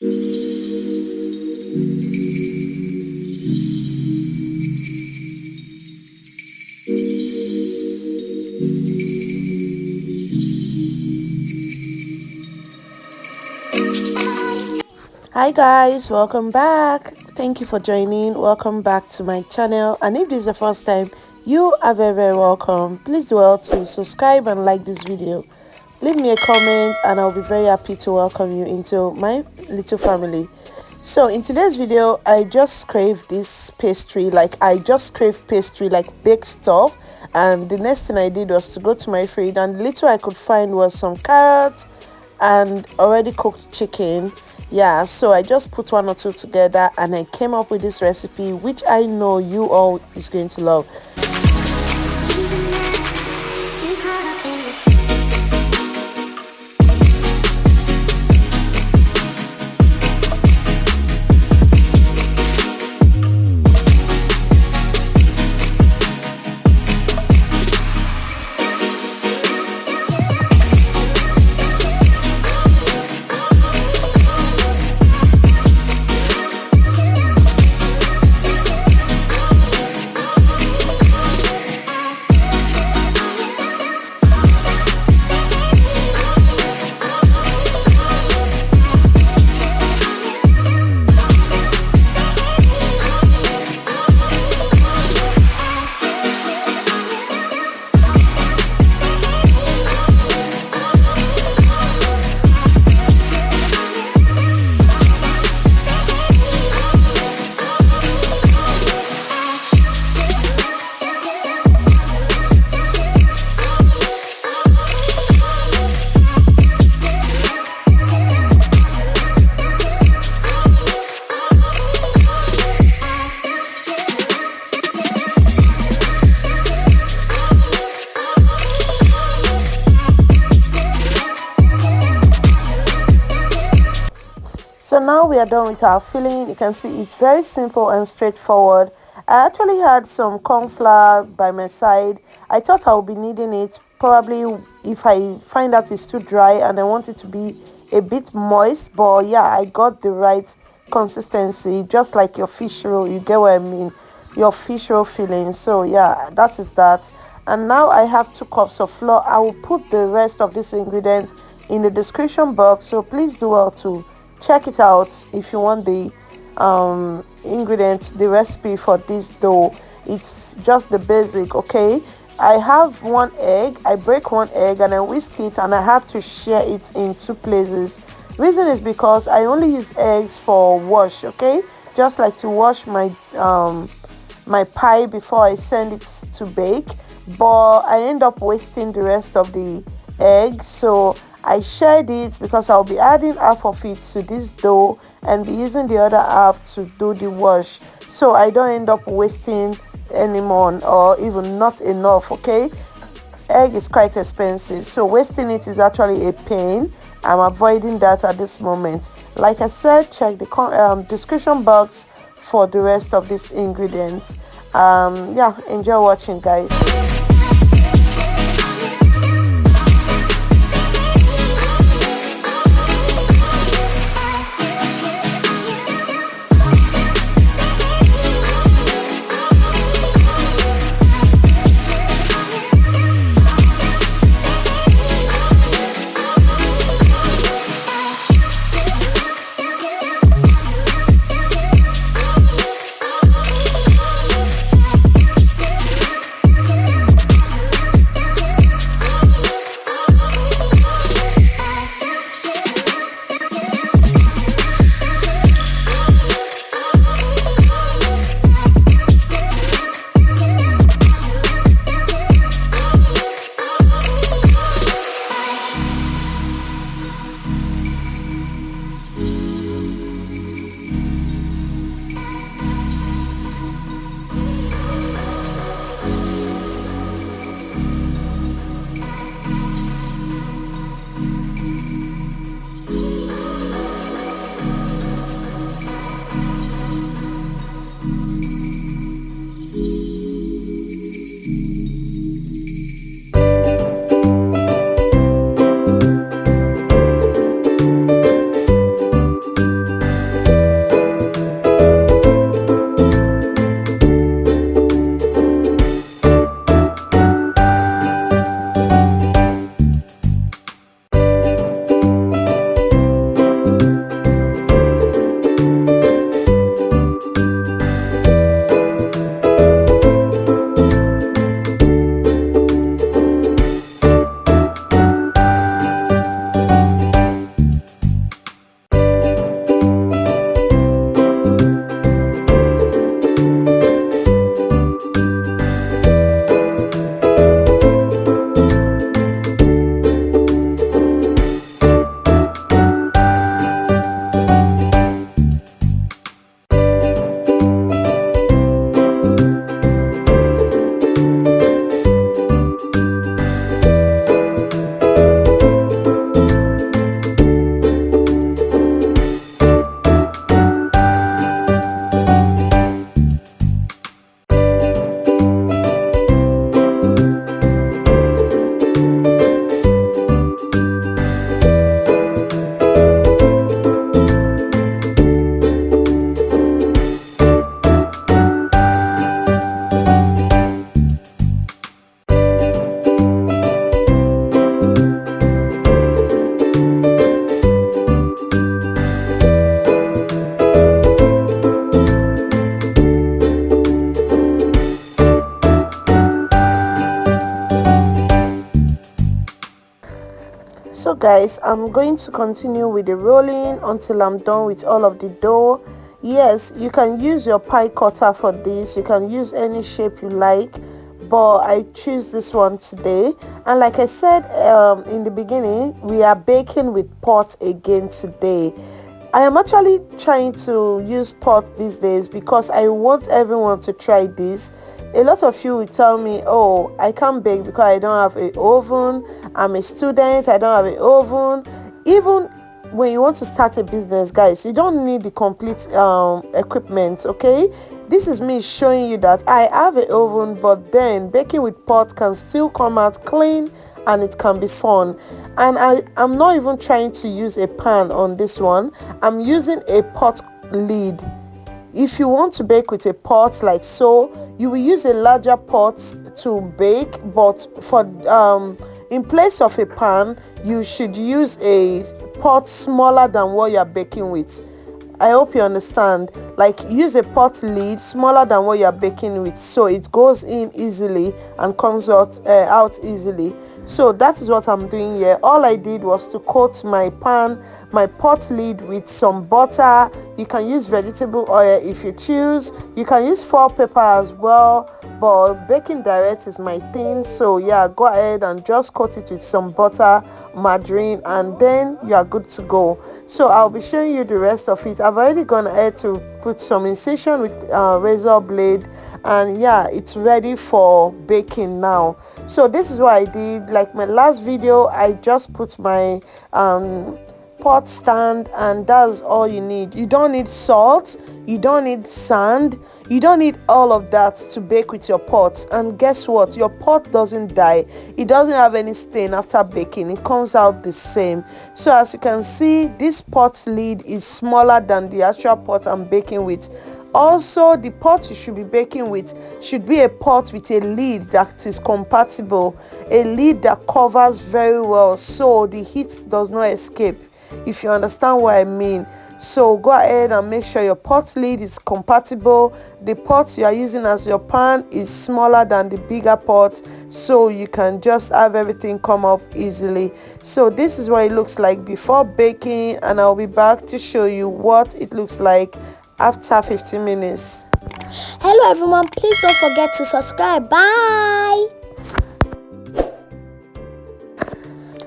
Hi guys, welcome back. Thank you for joining. Welcome back to my channel, and if this is the first time, you are very welcome. Please do well to subscribe and like this video. Leave me a comment and I'll be very happy to welcome you into my little family. So in today's video, I just craved this pastry. Like baked stuff, and the next thing I did was to go to my fridge, and the little I could find was some carrots and already cooked chicken. Yeah, so I just put one or two together and I came up with this recipe, which I know you all is going to love. So now we are done with our filling. You can see it's very simple and straightforward. I actually had some corn flour by my side. I thought I would be needing it probably if I find out it's too dry and I want it to be a bit moist. But yeah, I got the right consistency, just like your fish roll. You get what I mean? Your fish roll filling. So yeah, that is that. And now I have 2 cups of flour. I will put the rest of these ingredients in the description box, so please do well to check it out if you want the ingredients, the recipe for this dough. It's just the basic. Okay, I have 1 egg. I break 1 egg and I whisk it, and I have to share it in 2 places. Reason is because I only use eggs for wash. Okay, just like to wash my my pie before I send it to bake, but I end up wasting the rest of the egg, so I shared it because I'll be adding half of it to this dough and be using the other half to do the wash, so I don't end up wasting anymore or even not enough. Okay, egg is quite expensive, so wasting it is actually a pain. I'm avoiding that at this moment. Like I said, check the description box for the rest of these ingredients. Yeah, enjoy watching, guys. guys, I'm going to continue with the rolling until I'm done with all of the dough. Yes, you can use your pie cutter for this. You can use any shape you like, but I choose this one today. And like I said in the beginning, we are baking with pot again today. I am actually trying to use pot these days because I want everyone to try this. A lot of you will tell me, oh, I can't bake because I don't have an oven. I'm a student, I don't have an oven. Even when you want to start a business, guys, you don't need the complete equipment, okay? This is me showing you that I have an oven, but then baking with pot can still come out clean and it can be fun. And I'm not even trying to use a pan on this one. I'm using a pot lid. If you want to bake with a pot like so, you will use a larger pot to bake, but for in place of a pan, you should use a pot smaller than what you're baking with. I hope you understand. Like, use a pot lid smaller than what you're baking with, so it goes in easily and comes out easily. So that is what I'm doing here. All I did was to coat my pot lid with some butter. You can use vegetable oil if you choose. You can use foil paper as well, but baking direct is my thing. So yeah, go ahead and just coat it with some butter, margarine, and then you are good to go. So I'll be showing you the rest of it. I've already gone ahead to put some incision with razor blade, and yeah, it's ready for baking now. So this is what I did. Like my last video, I just put my pot stand, and that's all you need. You don't need salt, you don't need sand, you don't need all of that to bake with your pot. And guess what, your pot doesn't die, it doesn't have any stain after baking, it comes out the same. So as you can see, this pot lid is smaller than the actual pot I'm baking with. Also, the pot you should be baking with should be a pot with a lid that is compatible, a lid that covers very well so the heat does not escape, if you understand what I mean. So go ahead and make sure your pot lid is compatible. The pot you are using as your pan is smaller than the bigger pot, so you can just have everything come up easily. So this is what it looks like before baking, and I'll be back to show you what it looks like after 15 minutes. Hello everyone, please don't forget to subscribe. Bye.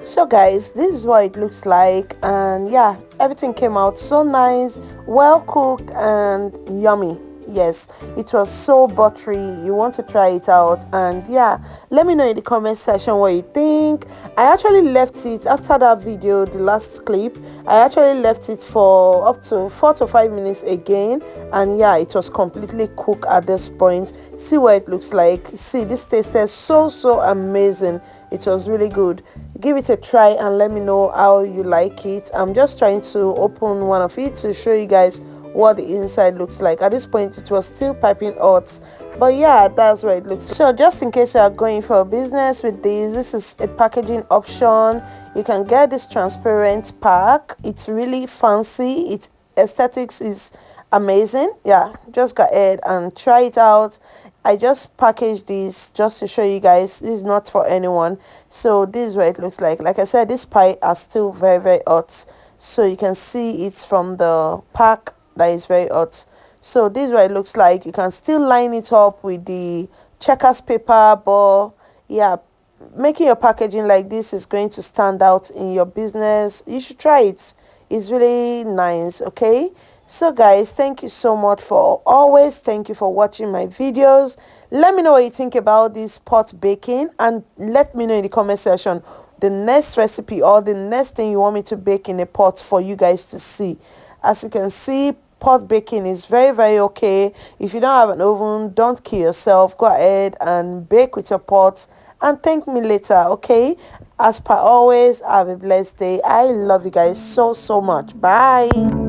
So guys, this is what it looks like, and yeah, everything came out so nice, well cooked and yummy. Yes, it was so buttery. You want to try it out, and yeah, let me know in the comment section what you think. I actually left it after that video, the last clip. I actually left it for up to 4 to 5 minutes again, and yeah, it was completely cooked at this point. See what it looks like. See, this tasted so amazing. It was really good. Give it a try and let me know how you like it. I'm just trying to open one of it to show you guys what the inside looks like. At this point it was still piping hot, but yeah, that's what it looks like. So just in case you are going for a business with this is a packaging option. You can get this transparent pack. It's really fancy. Its aesthetics is amazing. Yeah, just go ahead and try it out. I just packaged this just to show you guys. This is not for anyone. So this is what it looks like. Like I said, this pie are still very hot, so you can see it from the pack that is very hot. So this is what it looks like. You can still line it up with the checkers paper, but yeah, making your packaging like this is going to stand out in your business. You should try it. It's really nice. Okay, so guys, thank you so much for always. Thank you for watching my videos. Let me know what you think about this pot baking, and let me know in the comment section the next recipe or the next thing you want me to bake in a pot for you guys to see. As you can see, pot baking is very okay. If you don't have an oven, don't kill yourself. Go ahead and bake with your pot and thank me later. Okay, as per always, have a blessed day. I love you guys so much. Bye.